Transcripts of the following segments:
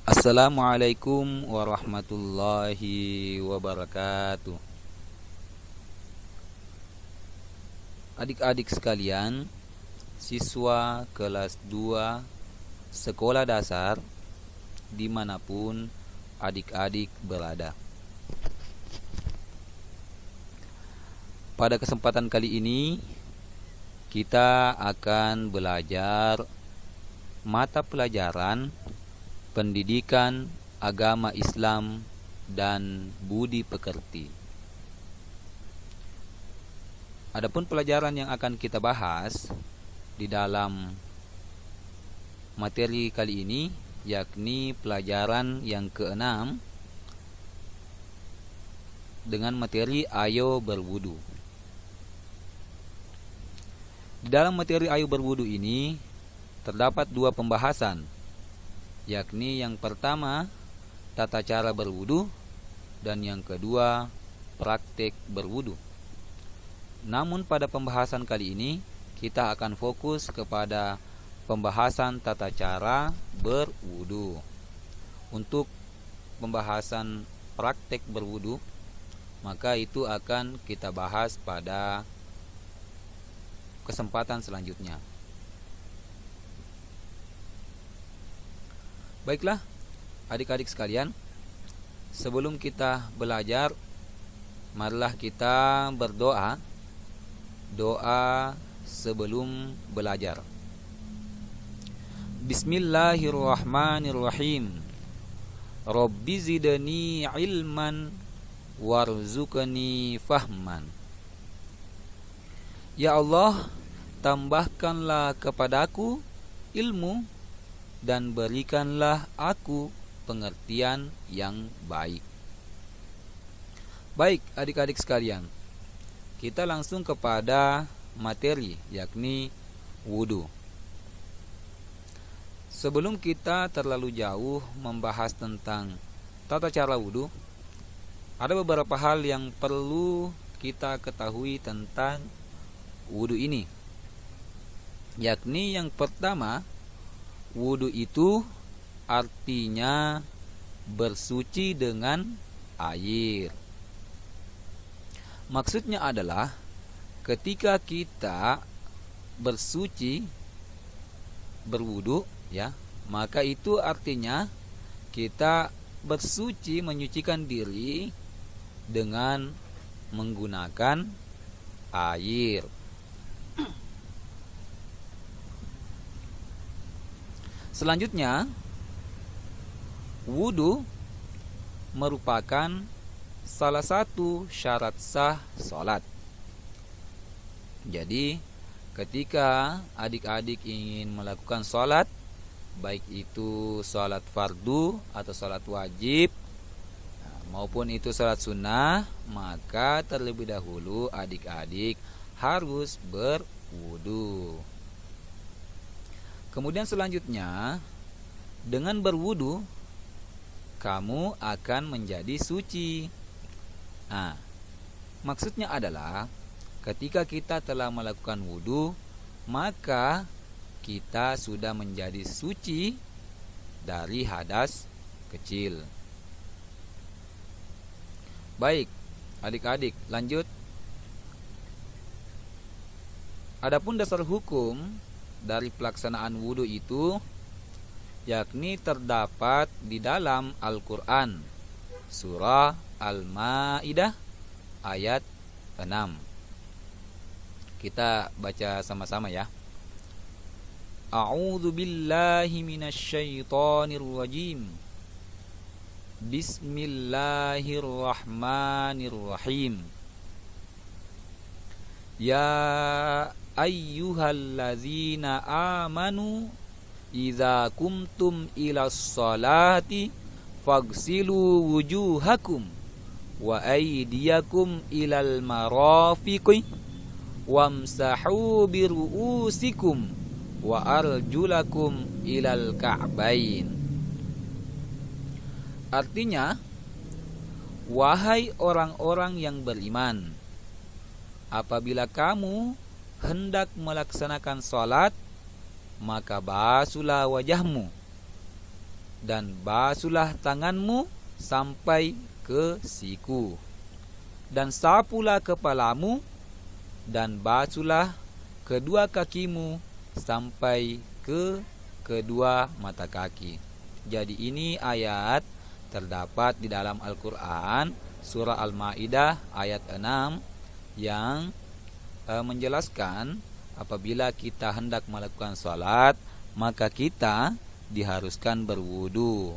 Assalamualaikum warahmatullahi wabarakatuh. Adik-adik sekalian, siswa kelas 2 sekolah dasar dimanapun adik-adik berada. Pada kesempatan kali ini kita akan belajar mata pelajaran Pendidikan Agama Islam dan Budi Pekerti. Adapun pelajaran yang akan kita bahas di dalam materi kali ini yakni pelajaran yang ke-6 dengan materi Ayo Berwudu. Di dalam materi Ayo Berwudu ini terdapat dua pembahasan, yakni yang pertama tata cara berwudu dan yang kedua praktik berwudu. Namun pada pembahasan kali ini kita akan fokus kepada pembahasan tata cara berwudu. Untuk pembahasan praktik berwudu maka itu akan kita bahas pada kesempatan selanjutnya. Baiklah, adik-adik sekalian, sebelum kita belajar, marilah kita berdoa. Doa sebelum belajar. Bismillahirrahmanirrahim. Rabbi zidni ilman warzuqni fahman. Ya Allah, tambahkanlah kepadaku ilmu dan berikanlah aku pengertian yang baik. Baik, adik-adik sekalian, kita langsung kepada materi, yakni wudu. Sebelum kita terlalu jauh membahas tentang tata cara wudu, ada beberapa hal yang perlu kita ketahui tentang wudu ini. Yakni yang pertama, wudu itu artinya bersuci dengan air. Maksudnya adalah ketika kita bersuci berwudu, ya, maka itu artinya kita bersuci menyucikan diri dengan menggunakan air. Selanjutnya, wudu merupakan salah satu syarat sah sholat. Jadi, ketika adik-adik ingin melakukan sholat, baik itu sholat fardu atau sholat wajib, maupun itu sholat sunnah, maka terlebih dahulu adik-adik harus berwudu. Kemudian selanjutnya, dengan berwudu kamu akan menjadi suci. Nah, maksudnya adalah ketika kita telah melakukan wudu, maka kita sudah menjadi suci dari hadas kecil. Baik, adik-adik, lanjut. Adapun dasar hukum dari pelaksanaan wudu itu yakni terdapat di dalam Al-Quran, surah Al-Ma'idah ayat 6. Kita baca sama-sama ya. A'udzu billahi minasyaitonir rajim. Bismillahirrahmanirrahim. Ya ayyuhallazina amanu idza kumtum ilas salati faghsilu wujuhakum wa aydiyakum ilal marafiqi wamsahu biru'usikum wa arjulakum ilal ka'bain. Artinya, wahai orang-orang yang beriman, apabila kamu hendak melaksanakan salat, maka basuhlah wajahmu dan basuhlah tanganmu sampai ke siku, dan sapulah kepalamu, dan basuhlah kedua kakimu sampai ke kedua mata kaki. Jadi ini ayat terdapat di dalam Al-Quran surah Al-Ma'idah ayat 6 yang menjelaskan apabila kita hendak melakukan salat maka kita diharuskan berwudu.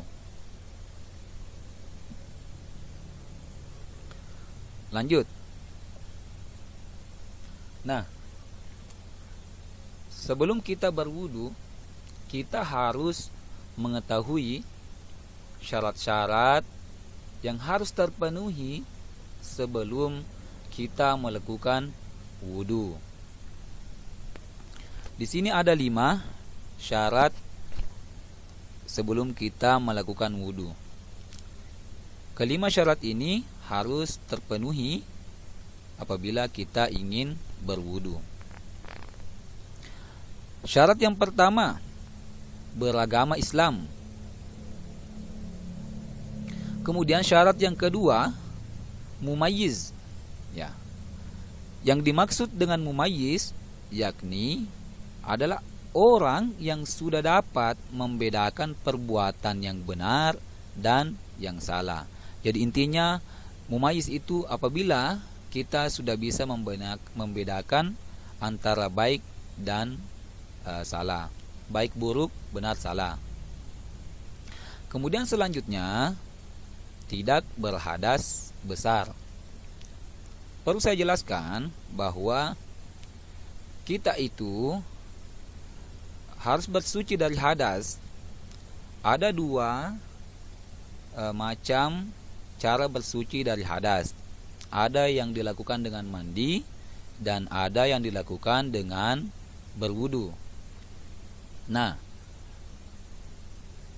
Lanjut. Nah, sebelum kita berwudu, kita harus mengetahui syarat-syarat yang harus terpenuhi sebelum kita melakukan wudu. Di sini ada 5 syarat sebelum kita melakukan wudu. Kelima syarat ini harus terpenuhi apabila kita ingin berwudu. Syarat yang pertama, beragama Islam. Kemudian syarat yang kedua, mumayyiz. Ya. Yang dimaksud dengan mumayyiz yakni adalah orang yang sudah dapat membedakan perbuatan yang benar dan yang salah. Jadi intinya mumayyiz itu apabila kita sudah bisa membedakan antara baik dan salah, baik buruk, benar salah. Kemudian selanjutnya, tidak berhadas besar. Perlu saya jelaskan bahwa kita itu harus bersuci dari hadas. Ada 2 macam cara bersuci dari hadas. Ada yang dilakukan dengan mandi dan ada yang dilakukan dengan berwudu. Nah,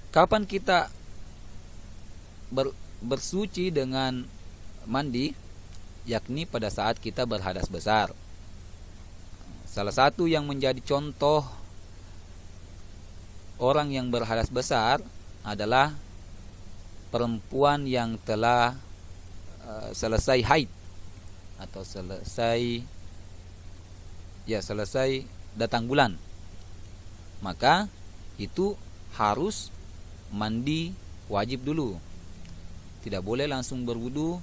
kapan kita bersuci dengan mandi? Yakni pada saat kita berhadas besar. Salah satu yang menjadi contoh orang yang berhadas besar adalah perempuan yang telah selesai haid atau selesai datang bulan. Maka itu harus mandi wajib dulu. Tidak boleh langsung berwudu.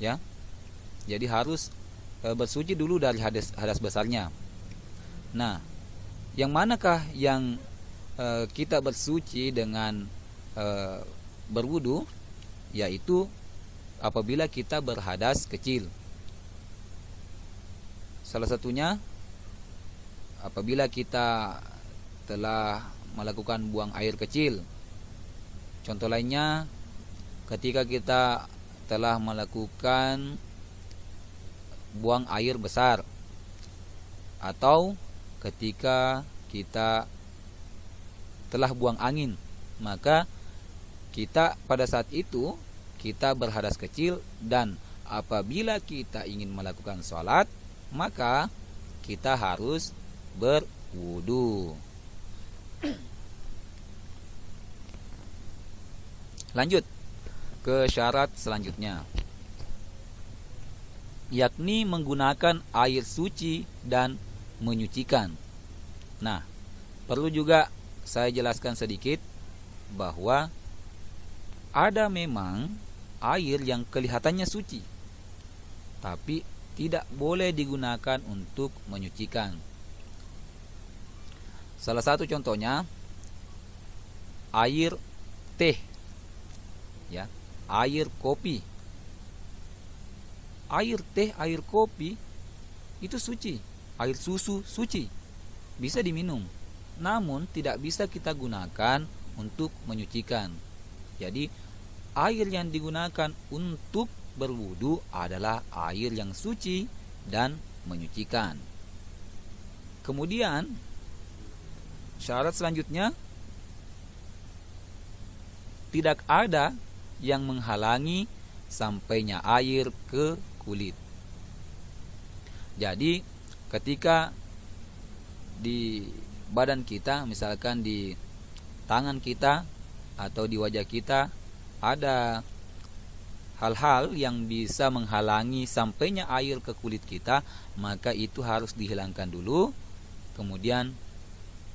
Ya. Jadi harus bersuci dulu dari hadas besarnya. Nah, yang manakah yang kita bersuci dengan berwudu? Yaitu apabila kita berhadas kecil. Salah satunya apabila kita telah melakukan buang air kecil. Contoh lainnya ketika kita telah melakukan buang air besar, atau ketika kita telah buang angin, maka kita pada saat itu kita berhadas kecil, dan apabila kita ingin melakukan sholat maka kita harus berwudu. Lanjut ke syarat selanjutnya, yakni menggunakan air suci dan menyucikan. Nah, perlu juga saya jelaskan sedikit bahwa ada memang air yang kelihatannya suci, tapi tidak boleh digunakan untuk menyucikan. Salah satu contohnya air teh, ya, air kopi. Air teh, air kopi itu suci. Air susu suci, bisa diminum, namun tidak bisa kita gunakan untuk menyucikan. Jadi air yang digunakan untuk berwudu adalah air yang suci dan menyucikan. Kemudian syarat selanjutnya, tidak ada yang menghalangi sampainya air ke kulit. Jadi ketika di badan kita, misalkan di tangan kita atau di wajah kita ada hal-hal yang bisa menghalangi sampainya air ke kulit kita, maka itu harus dihilangkan dulu, kemudian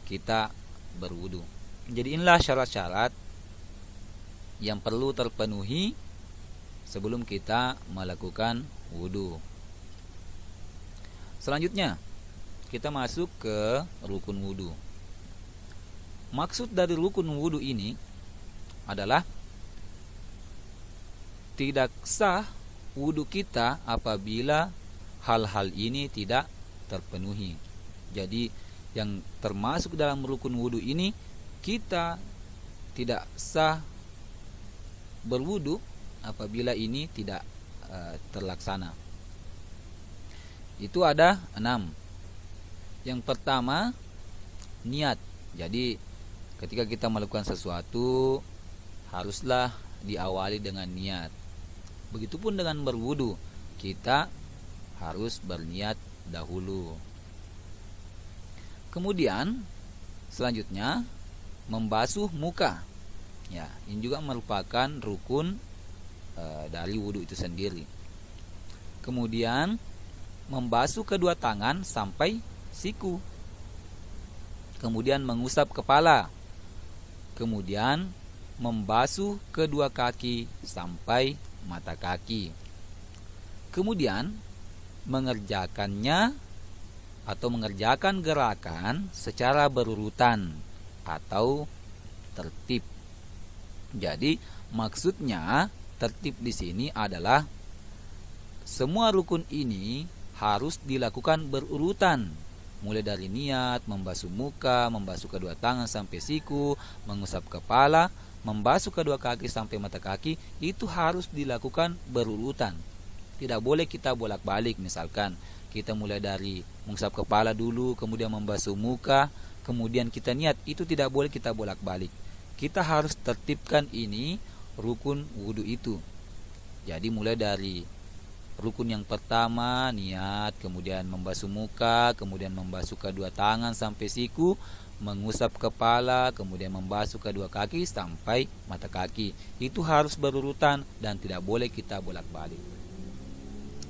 kita berwudu. Jadi inilah syarat-syarat yang perlu terpenuhi sebelum kita melakukan wudu. Selanjutnya kita masuk ke rukun wudu. Maksud dari rukun wudu ini adalah tidak sah wudu kita apabila hal-hal ini tidak terpenuhi. Jadi yang termasuk dalam rukun wudu ini, kita tidak sah berwudu apabila ini tidak terlaksana. Itu ada 6. Yang pertama, niat. Jadi ketika kita melakukan sesuatu haruslah diawali dengan niat. Begitupun dengan berwudu, kita harus berniat dahulu. Kemudian selanjutnya membasuh muka. Ya, ini juga merupakan rukun dari wudu itu sendiri. Kemudian membasuh kedua tangan sampai siku. Kemudian mengusap kepala. Kemudian membasuh kedua kaki sampai mata kaki. Kemudian mengerjakannya atau mengerjakan gerakan secara berurutan atau tertib. Jadi maksudnya tertib di sini adalah semua rukun ini harus dilakukan berurutan, mulai dari niat, membasuh muka, membasuh kedua tangan sampai siku, mengusap kepala, membasuh kedua kaki sampai mata kaki, itu harus dilakukan berurutan. Tidak boleh kita bolak-balik. Misalkan kita mulai dari mengusap kepala dulu, kemudian membasuh muka, kemudian kita niat. Itu tidak boleh kita bolak-balik. Kita harus tertibkan ini rukun wudu itu. Jadi mulai dari rukun yang pertama niat, kemudian membasuh muka, kemudian membasuh kedua tangan sampai siku, mengusap kepala, kemudian membasuh kedua kaki sampai mata kaki. Itu harus berurutan dan tidak boleh kita bolak-balik.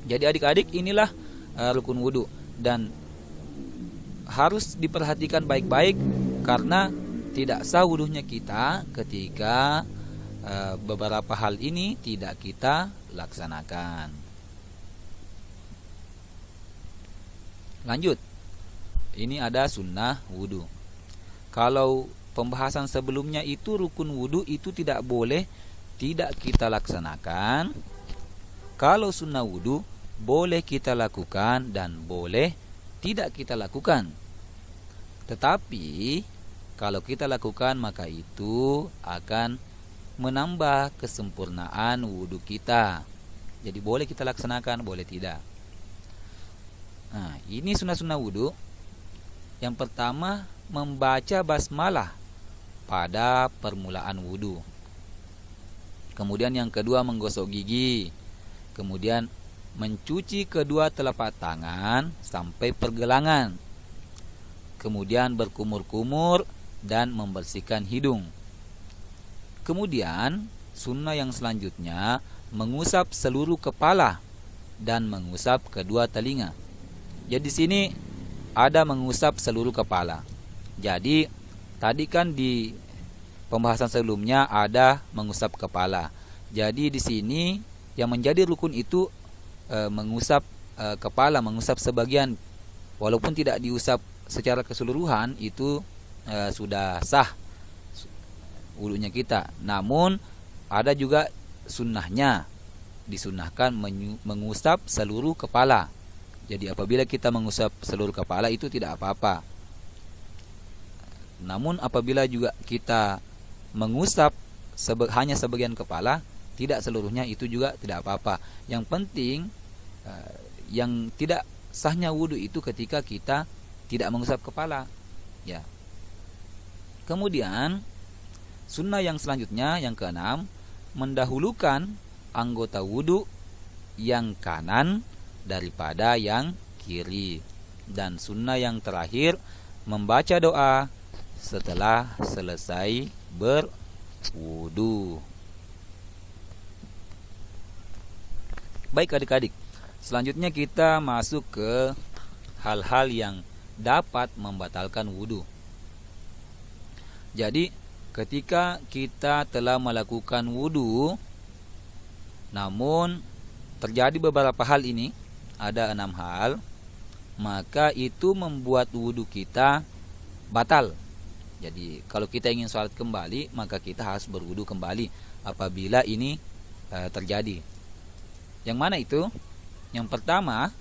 Jadi adik-adik, inilah rukun wudu dan harus diperhatikan baik-baik karena tidak sah wudunya kita ketika beberapa hal ini tidak kita laksanakan. Lanjut. Ini ada sunnah wudu. Kalau pembahasan sebelumnya itu rukun wudu itu tidak boleh tidak kita laksanakan. Kalau sunnah wudu boleh kita lakukan dan boleh tidak kita lakukan. Tetapi kalau kita lakukan maka itu akan menambah kesempurnaan wudu kita. Jadi boleh kita laksanakan, boleh tidak. Nah, ini sunnah-sunnah wudu. Yang pertama, membaca basmalah pada permulaan wudu. Kemudian yang kedua, menggosok gigi. Kemudian mencuci kedua telapak tangan sampai pergelangan. Kemudian berkumur-kumur dan membersihkan hidung. Kemudian sunnah yang selanjutnya mengusap seluruh kepala dan mengusap kedua telinga. Jadi di sini ada mengusap seluruh kepala. Jadi tadi kan di pembahasan sebelumnya ada mengusap kepala. Jadi di sini yang menjadi rukun itu mengusap kepala, mengusap sebagian, walaupun tidak diusap secara keseluruhan, itu sudah sah wudunya kita. Namun ada juga sunnahnya, disunnahkan mengusap seluruh kepala. Jadi apabila kita mengusap seluruh kepala itu tidak apa-apa. Namun apabila juga kita mengusap hanya sebagian kepala, tidak seluruhnya, itu juga tidak apa-apa. Yang penting yang tidak sahnya wudu itu ketika kita tidak mengusap kepala. Ya. Kemudian sunnah yang selanjutnya yang keenam, mendahulukan anggota wudu yang kanan daripada yang kiri. Dan sunnah yang terakhir, membaca doa setelah selesai berwudu. Baik adik-adik, selanjutnya kita masuk ke hal-hal yang dapat membatalkan wudu. Jadi ketika kita telah melakukan wudu, namun terjadi beberapa hal ini, ada 6 hal, maka itu membuat wudu kita batal. Jadi kalau kita ingin sholat kembali, maka kita harus berwudu kembali apabila ini terjadi. Yang mana itu? Yang pertama,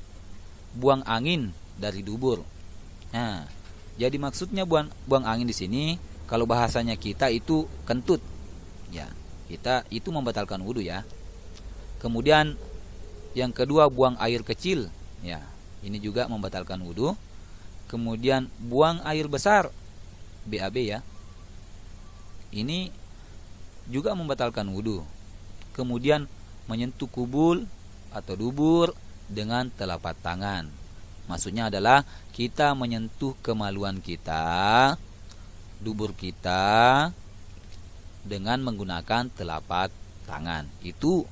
buang angin dari dubur. Nah, jadi maksudnya buang angin di sini, kalau bahasanya kita itu kentut. Ya, kita itu membatalkan wudu ya. Kemudian yang kedua, buang air kecil. Ya, ini juga membatalkan wudu. Kemudian buang air besar, BAB ya. Ini juga membatalkan wudu. Kemudian menyentuh kubul atau dubur dengan telapak tangan. Maksudnya adalah kita menyentuh kemaluan kita, dubur kita dengan menggunakan telapak tangan. Itu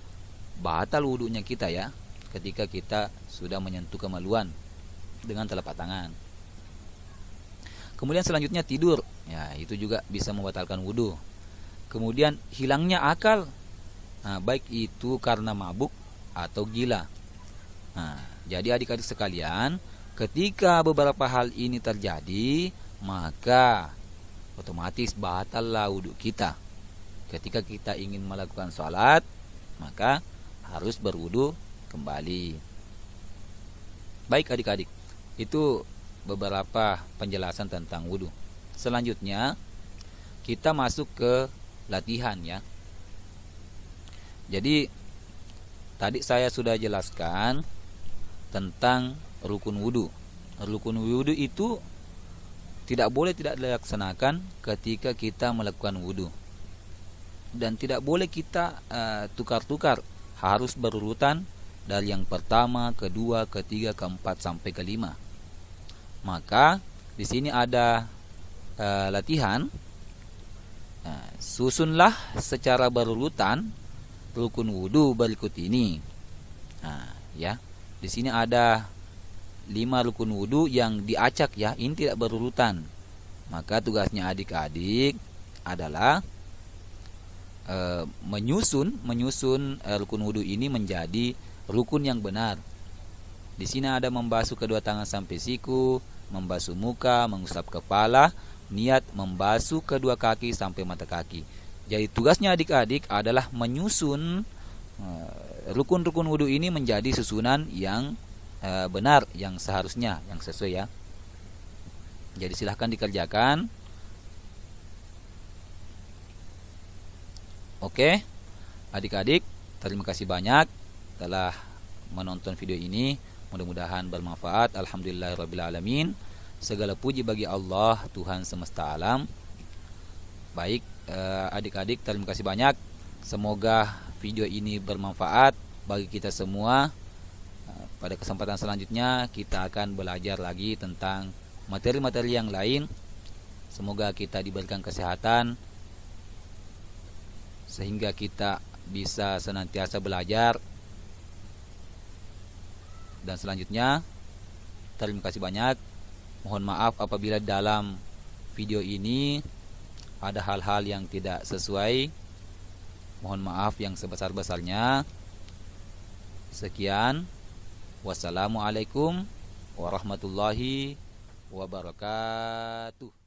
batal wudunya kita ya, ketika kita sudah menyentuh kemaluan dengan telapak tangan. Kemudian selanjutnya tidur. Ya, itu juga bisa membatalkan wudu. Kemudian hilangnya akal. Nah, baik itu karena mabuk atau gila. Nah, jadi adik-adik sekalian, ketika beberapa hal ini terjadi, maka otomatis batallah wudu kita. Ketika kita ingin melakukan sholat, maka harus berwudu kembali. Baik adik-adik, itu beberapa penjelasan tentang wudu. Selanjutnya kita masuk ke latihan ya. Jadi tadi saya sudah jelaskan tentang rukun wudu. Rukun wudu itu tidak boleh tidak dilaksanakan ketika kita melakukan wudu. Dan tidak boleh kita tukar-tukar. Harus berurutan dari yang pertama, kedua, ketiga, keempat sampai kelima. Maka di sini ada latihan. Susunlah secara berurutan rukun wudu berikut ini. Nah, ya. Di sini ada 5 rukun wudu yang diacak ya. Ini tidak berurutan. Maka tugasnya adik-adik adalah menyusun rukun wudu ini menjadi rukun yang benar. Di sini ada membasuh kedua tangan sampai siku, membasuh muka, mengusap kepala, niat membasuh kedua kaki sampai mata kaki. Jadi tugasnya adik-adik adalah menyusun rukun-rukun wudu ini menjadi susunan yang benar, yang seharusnya, yang sesuai ya. Jadi silahkan dikerjakan. Oke, adik-adik, terima kasih banyak telah menonton video ini. Mudah-mudahan bermanfaat. Alhamdulillahirrabbilalamin. Segala puji bagi Allah, Tuhan semesta alam. Baik, adik-adik, terima kasih banyak. Semoga video ini bermanfaat bagi kita semua. Pada kesempatan selanjutnya kita akan belajar lagi tentang materi-materi yang lain. Semoga kita diberikan kesehatan sehingga kita bisa senantiasa belajar. Dan selanjutnya, terima kasih banyak. Mohon maaf apabila dalam video ini ada hal-hal yang tidak sesuai. Mohon maaf yang sebesar-besarnya. Sekian. Wassalamualaikum warahmatullahi wabarakatuh.